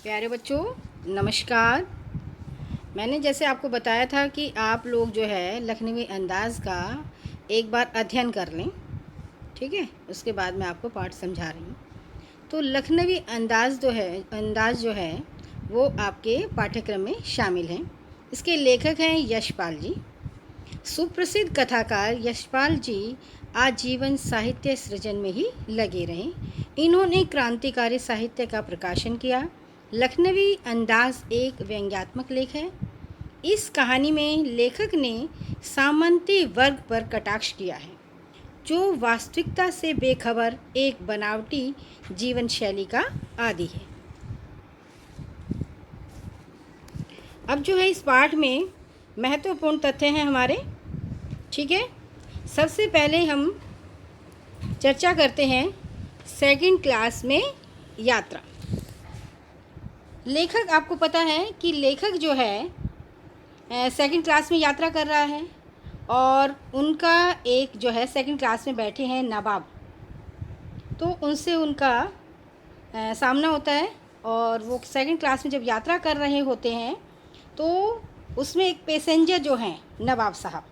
प्यारे बच्चों, नमस्कार। मैंने जैसे आपको बताया था कि आप लोग जो है लखनवी अंदाज़ का एक बार अध्ययन कर लें। ठीक है, उसके बाद मैं आपको पाठ समझा रही हूँ। तो लखनवी अंदाज़ जो है वो आपके पाठ्यक्रम में शामिल हैं। इसके लेखक हैं यशपाल जी। सुप्रसिद्ध कथाकार यशपाल जी आजीवन साहित्य सृजन में ही लगे रहे। इन्होंने क्रांतिकारी साहित्य का प्रकाशन किया। लखनवी अंदाज एक व्यंग्यात्मक लेख है। इस कहानी में लेखक ने सामंती वर्ग पर कटाक्ष किया है, जो वास्तविकता से बेखबर एक बनावटी जीवन शैली का आदी है। अब जो है इस पाठ में महत्वपूर्ण तथ्य हैं हमारे। ठीक है, सबसे पहले हम चर्चा करते हैं सेकंड क्लास में यात्रा। लेखक, आपको पता है कि लेखक जो है सेकंड क्लास में यात्रा कर रहा है और उनका एक जो है सेकंड क्लास में बैठे हैं नवाब। तो उनसे उनका सामना होता है और वो सेकंड क्लास में जब यात्रा कर रहे होते हैं तो उसमें एक पैसेंजर जो हैं नवाब साहब,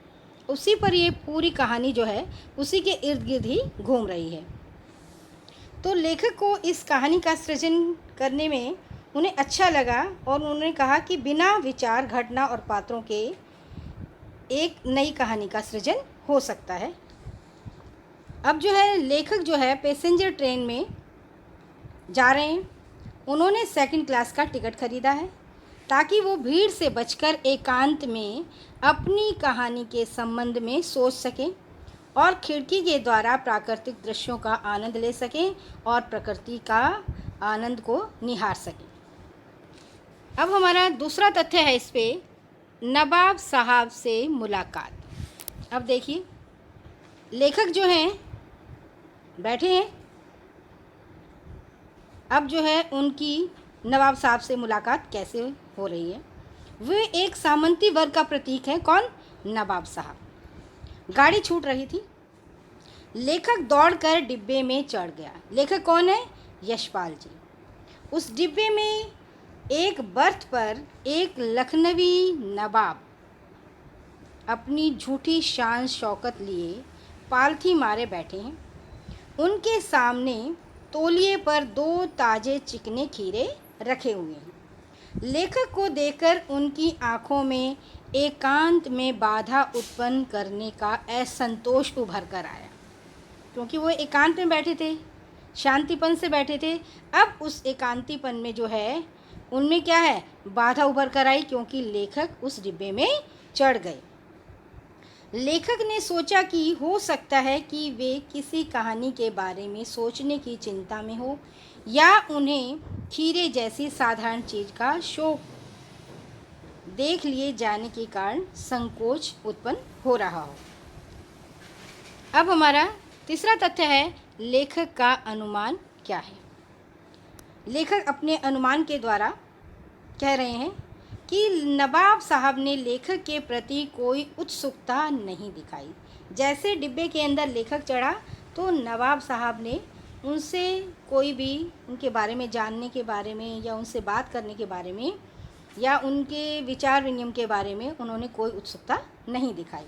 उसी पर ये पूरी कहानी जो है उसी के इर्द गिर्द ही घूम रही है। तो लेखक को इस कहानी का सृजन करने में उन्हें अच्छा लगा और उन्होंने कहा कि बिना विचार, घटना और पात्रों के एक नई कहानी का सृजन हो सकता है। अब जो है लेखक जो है पैसेंजर ट्रेन में जा रहे हैं। उन्होंने सेकंड क्लास का टिकट खरीदा है ताकि वो भीड़ से बचकर एकांत में अपनी कहानी के संबंध में सोच सकें और खिड़की के द्वारा प्राकृतिक दृश्यों का आनंद ले सकें और प्रकृति का आनंद को निहार सकें। अब हमारा दूसरा तथ्य है इस पे, नवाब साहब से मुलाकात। अब देखिए, लेखक जो हैं बैठे हैं। अब जो है उनकी नवाब साहब से मुलाकात कैसे हो रही है। वे एक सामंती वर्ग का प्रतीक है। कौन? नवाब साहब। गाड़ी छूट रही थी। लेखक दौड़कर डिब्बे में चढ़ गया। लेखक कौन है? यशपाल जी। उस डिब्बे में एक बर्थ पर एक लखनवी नवाब अपनी झूठी शान शौकत लिए पालथी मारे बैठे हैं। उनके सामने तौलिए पर 2 ताजे चिकने खीरे रखे हुए हैं। लेखक को देखकर उनकी आंखों में एकांत में बाधा उत्पन्न करने का असंतोष उभर कर आया, क्योंकि वो एकांत में बैठे थे, शांतिपन से बैठे थे। अब उस एकांतीपन में जो है उनमें क्या है, बाधा उभर कर आई, क्योंकि लेखक उस डिब्बे में चढ़ गए। लेखक ने सोचा कि हो सकता है कि वे किसी कहानी के बारे में सोचने की चिंता में हो या उन्हें खीरे जैसी साधारण चीज का शौक देख लिए जाने के कारण संकोच उत्पन्न हो रहा हो। अब हमारा तीसरा तथ्य है, लेखक का अनुमान क्या है। लेखक अपने अनुमान के द्वारा कह रहे हैं कि नवाब साहब ने लेखक के प्रति कोई उत्सुकता नहीं दिखाई। जैसे डिब्बे के अंदर लेखक चढ़ा तो नवाब साहब ने उनसे कोई भी उनके बारे में जानने के बारे में या उनसे बात करने के बारे में या उनके विचार विनिमय के बारे में उन्होंने कोई उत्सुकता नहीं दिखाई।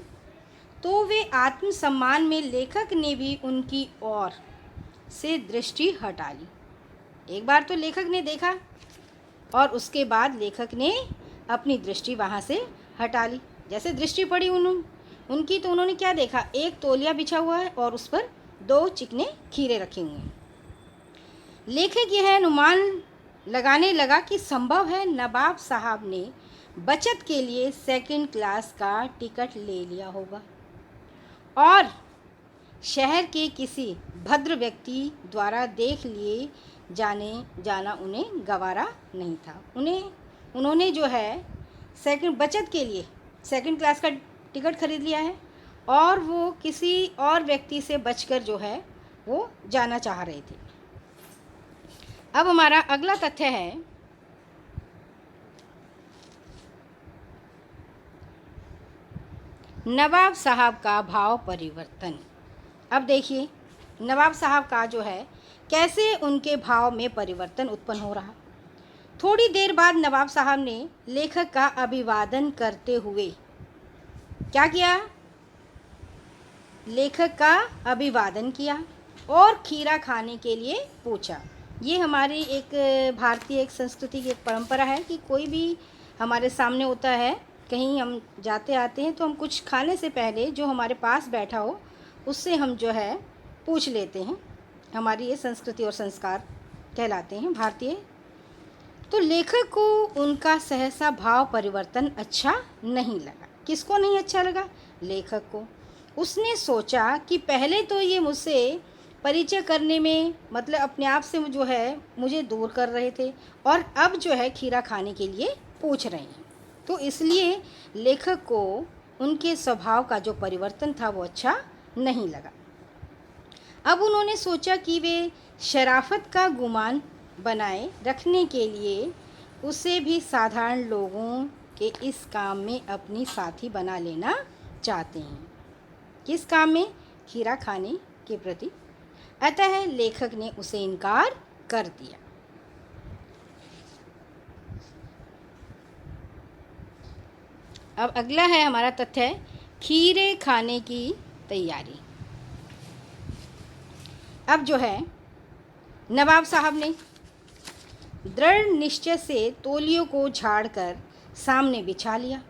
तो वे आत्मसम्मान में लेखक ने भी उनकी ओर से दृष्टि हटा ली। एक बार तो लेखक ने देखा और उसके बाद लेखक ने अपनी दृष्टि वहाँ से हटा ली। जैसे दृष्टि पड़ी उनकी तो उन्होंने क्या देखा, एक तौलिया बिछा हुआ है और उस पर 2 चिकने खीरे रखे हुए हैं। लेखक यह अनुमान लगाने लगा कि संभव है नवाब साहब ने बचत के लिए सेकंड क्लास का टिकट ले लिया होगा और शहर के किसी भद्र व्यक्ति द्वारा देख लिए जाना उन्हें गवारा नहीं था। उन्होंने जो है बचत के लिए सेकंड क्लास का टिकट खरीद लिया है और वो किसी और व्यक्ति से बचकर जो है वो जाना चाह रहे थे। अब हमारा अगला तथ्य है, नवाब साहब का भाव परिवर्तन। अब देखिए नवाब साहब का जो है कैसे उनके भाव में परिवर्तन उत्पन्न हो रहा। थोड़ी देर बाद नवाब साहब ने लेखक का अभिवादन करते हुए क्या किया? लेखक का अभिवादन किया और खीरा खाने के लिए पूछा। ये हमारी एक भारतीय एक संस्कृति की एक परंपरा है कि कोई भी हमारे सामने होता है, कहीं हम जाते आते हैं तो हम कुछ खाने से पहले जो हमारे पास बैठा हो उससे हम जो है पूछ लेते हैं। हमारी ये संस्कृति और संस्कार कहलाते हैं भारतीय। तो लेखक को उनका सहसा भाव परिवर्तन अच्छा नहीं लगा। किसको नहीं अच्छा लगा? लेखक को। उसने सोचा कि पहले तो ये मुझसे परिचय करने में मतलब अपने आप से जो है मुझे दूर कर रहे थे और अब जो है खीरा खाने के लिए पूछ रहे हैं। तो इसलिए लेखक को उनके स्वभाव का जो परिवर्तन था वो अच्छा नहीं लगा। अब उन्होंने सोचा कि वे शराफत का गुमान बनाए रखने के लिए उसे भी साधारण लोगों के इस काम में अपनी साथी बना लेना चाहते हैं। किस काम में? खीरा खाने के प्रति। अतः लेखक ने उसे इनकार कर दिया। अब अगला है हमारा तथ्य, खीरे खाने की तैयारी। अब जो है नवाब साहब ने दृढ़ निश्चय से तौलियों को झाड़कर सामने बिछा लिया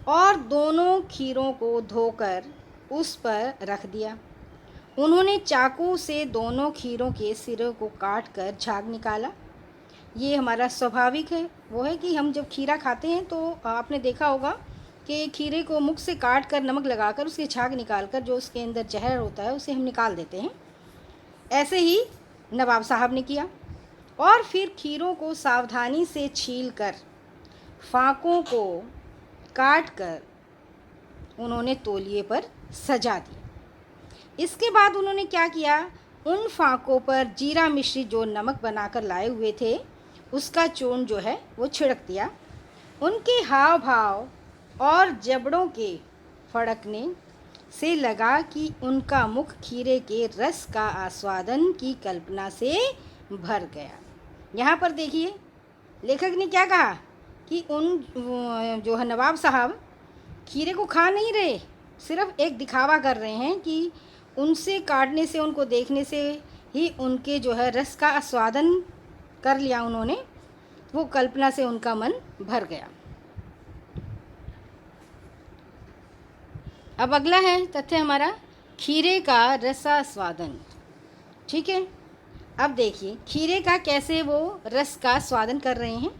और दोनों खीरों को धोकर उस पर रख दिया। उन्होंने चाकू से दोनों खीरों के सिरों को काट कर झाग निकाला। ये हमारा स्वाभाविक है, वो है कि हम जब खीरा खाते हैं तो आपने देखा होगा कि खीरे को मुख से काट कर नमक लगाकर उसके झाग निकाल कर जो उसके अंदर जहर होता है उसे हम निकाल देते हैं। ऐसे ही नवाब साहब ने किया और फिर खीरों को सावधानी से छीलकर फाकों को काट कर उन्होंने तौलिए पर सजा दिया। इसके बाद उन्होंने क्या किया? उन फाकों पर जीरा मिश्रित जो नमक बनाकर लाए हुए थे उसका चूर्ण जो है वो छिड़क दिया। उनके हाव भाव और जबड़ों के फड़कने से लगा कि उनका मुख खीरे के रस का आस्वादन की कल्पना से भर गया। यहाँ पर देखिए लेखक ने क्या कहा कि उन जो है नवाब साहब खीरे को खा नहीं रहे, सिर्फ एक दिखावा कर रहे हैं कि उनसे काटने से, उनको देखने से ही उनके जो है रस का आस्वादन कर लिया उन्होंने, वो कल्पना से उनका मन भर गया। अब अगला है तथ्य हमारा, खीरे का रसास्वादन। ठीक है, अब देखिए खीरे का कैसे वो रस का स्वादन कर रहे हैं।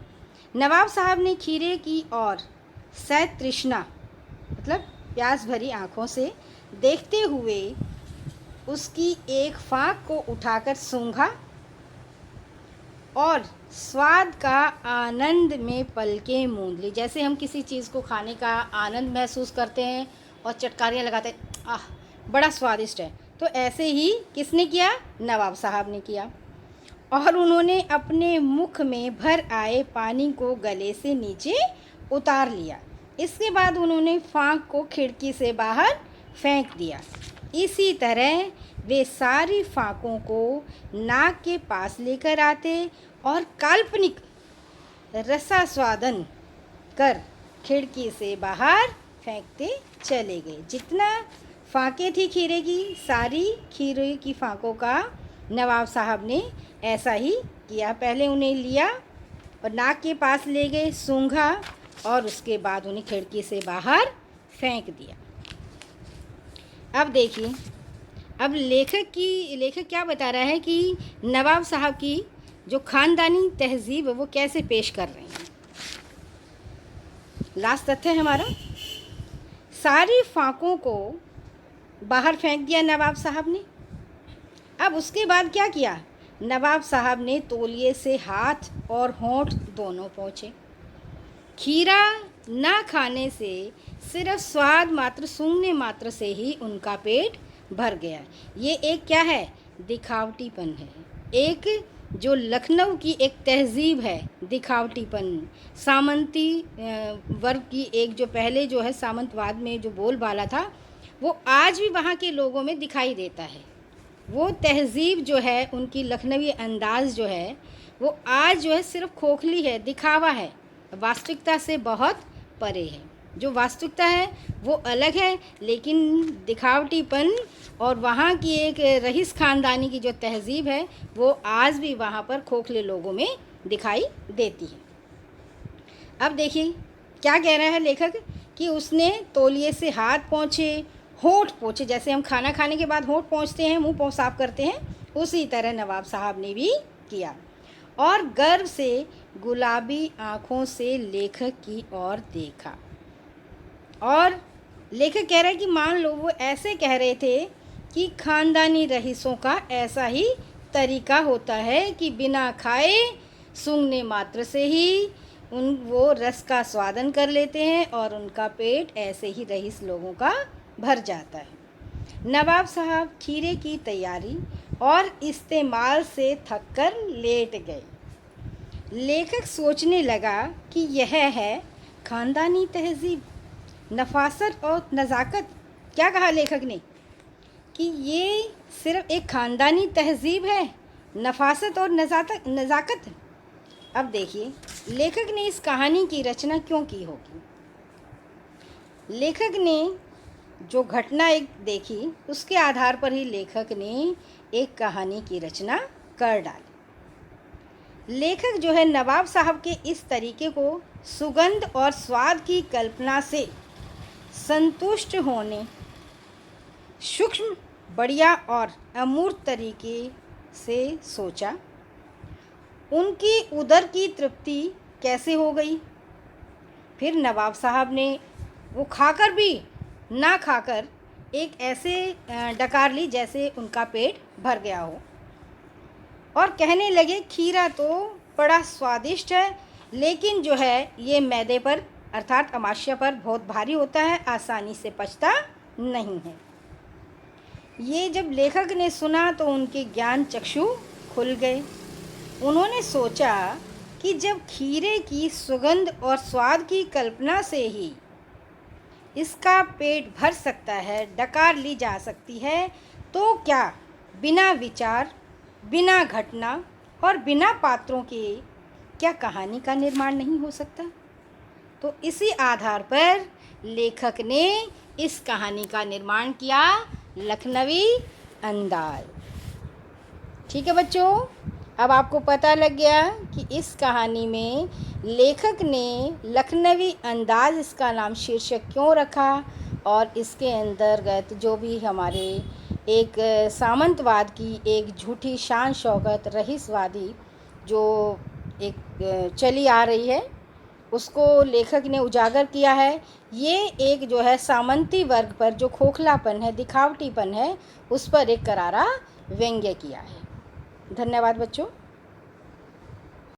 नवाब साहब ने खीरे की ओर सैत तृष्णा मतलब प्यास भरी आँखों से देखते हुए उसकी एक फाँक को उठाकर सूंघा और स्वाद का आनंद में पलकें मूंद ली। जैसे हम किसी चीज़ को खाने का आनंद महसूस करते हैं और चटकारियाँ लगाते हैं, आह बड़ा स्वादिष्ट है, तो ऐसे ही किसने किया? नवाब साहब ने किया। और उन्होंने अपने मुख में भर आए पानी को गले से नीचे उतार लिया। इसके बाद उन्होंने फाँक को खिड़की से बाहर फेंक दिया। इसी तरह वे सारी फाँकों को नाक के पास लेकर आते और काल्पनिक रसास्वादन कर खिड़की से बाहर फेंकते चले गए। जितना फाँकें थी खीरे की, सारी खीरे की फाँकों का नवाब साहब ने ऐसा ही किया। पहले उन्हें लिया और नाक के पास ले गए, सूंघा और उसके बाद उन्हें खिड़की से बाहर फेंक दिया। अब देखिए, अब लेखक क्या बता रहा है कि नवाब साहब की जो ख़ानदानी तहजीब है वो कैसे पेश कर रहे हैं। लास्ट तथ्य है हमारा, सारी फाँकों को बाहर फेंक दिया नवाब साहब ने। अब उसके बाद क्या किया? नवाब साहब ने तौलिए से हाथ और होंठ दोनों पोंछे। खीरा ना खाने से सिर्फ स्वाद मात्र, सूंघने मात्र से ही उनका पेट भर गया। ये एक क्या है? दिखावटीपन है। एक जो लखनऊ की एक तहजीब है, दिखावटीपन, सामंती वर्ग की एक जो पहले जो है सामंतवाद में जो बोलबाला था वो आज भी वहाँ के लोगों में दिखाई देता है। वो तहजीब जो है, उनकी लखनवी अंदाज़ जो है वो आज जो है सिर्फ खोखली है, दिखावा है, वास्तविकता से बहुत परे है। जो वास्तविकता है वो अलग है, लेकिन दिखावटीपन और वहाँ की एक रईस ख़ानदानी की जो तहज़ीब है वो आज भी वहाँ पर खोखले लोगों में दिखाई देती है। अब देखिए क्या कह रहा है लेखक कि उसने तौलिए से हाथ पोंछे, होंठ पोंछे, जैसे हम खाना खाने के बाद होंठ पोंछते हैं, मुंह साफ करते हैं, उसी तरह नवाब साहब ने भी किया और गर्व से गुलाबी आँखों से लेखक की ओर देखा। और लेखक कह रहा है कि मान लो वो ऐसे कह रहे थे कि ख़ानदानी रईसों का ऐसा ही तरीका होता है कि बिना खाए सूंघने मात्र से ही वो रस का स्वादन कर लेते हैं और उनका पेट ऐसे ही रईस लोगों का भर जाता है। नवाब साहब खीरे की तैयारी और इस्तेमाल से थककर लेट गए। लेखक सोचने लगा कि यह है ख़ानदानी तहज़ीब, नफासत और नज़ाकत। क्या कहा लेखक ने कि ये सिर्फ़ एक ख़ानदानी तहज़ीब है, नफासत और नज़ाकत। अब देखिए लेखक ने इस कहानी की रचना क्यों की होगी। लेखक ने जो घटना एक देखी उसके आधार पर ही लेखक ने एक कहानी की रचना कर डाली। लेखक जो है नवाब साहब के इस तरीके को सुगंध और स्वाद की कल्पना से संतुष्ट होने, सूक्ष्म, बढ़िया और अमूर्त तरीके से सोचा। उनकी उदर की तृप्ति कैसे हो गई। फिर नवाब साहब ने वो खाकर भी ना खाकर एक ऐसे डकार ली जैसे उनका पेट भर गया हो और कहने लगे खीरा तो बड़ा स्वादिष्ट है, लेकिन जो है ये मैदे पर अर्थात अमाशय पर बहुत भारी होता है, आसानी से पचता नहीं है। ये जब लेखक ने सुना तो उनके ज्ञान चक्षु खुल गए। उन्होंने सोचा कि जब खीरे की सुगंध और स्वाद की कल्पना से ही इसका पेट भर सकता है, डकार ली जा सकती है, तो क्या बिना विचार, बिना घटना और बिना पात्रों के क्या कहानी का निर्माण नहीं हो सकता। तो इसी आधार पर लेखक ने इस कहानी का निर्माण किया, लखनवी अंदाज। ठीक है बच्चों, अब आपको पता लग गया कि इस कहानी में लेखक ने लखनवी अंदाज इसका नाम शीर्षक क्यों रखा और इसके अंतर्गत जो भी हमारे एक सामंतवाद की एक झूठी शान शौकत रईसवादी जो एक चली आ रही है उसको लेखक ने उजागर किया है। ये एक जो है सामंती वर्ग पर जो खोखलापन है, दिखावटीपन है, उस पर एक करारा व्यंग्य किया है। धन्यवाद बच्चों।